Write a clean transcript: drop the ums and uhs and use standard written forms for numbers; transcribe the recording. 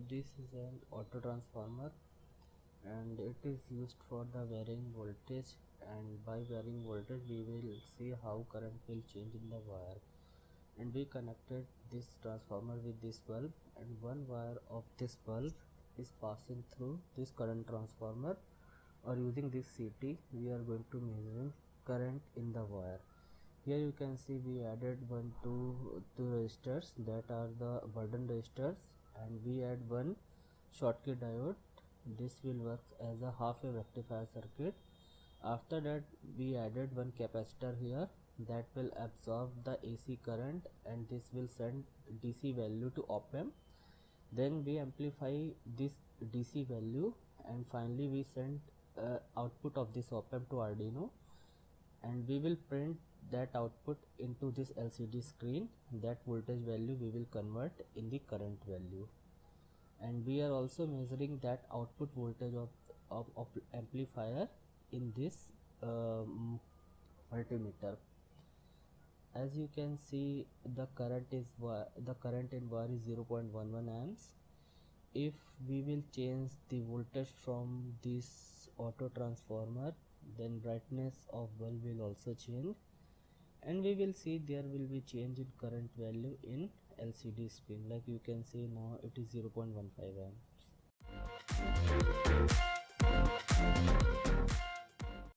This is an auto transformer and it is used for the varying voltage, and by varying voltage we will see how current will change in the wire. And we connected this transformer with this bulb, and one wire of this bulb is passing through this current transformer, or using this CT we are going to measure current in the wire. Here you can see we added two resistors that are the burden resistors, and we add one Schottky diode. This will work as a half wave rectifier circuit. After that we added one capacitor here that will absorb the AC current, and this will send DC value to op amp. Then we amplify this DC value, and finally we send output of this op amp to Arduino, and we will print that output into this LCD screen. That voltage value we will convert in the current value, and we are also measuring that output voltage of amplifier in this multimeter. As you can see, the current in wire is 0.11 amps. If we will change the voltage from this auto transformer, then brightness of bulb will also change, and we will see there will be change in current value in LCD screen. Like you can see now it is 0.15 amps.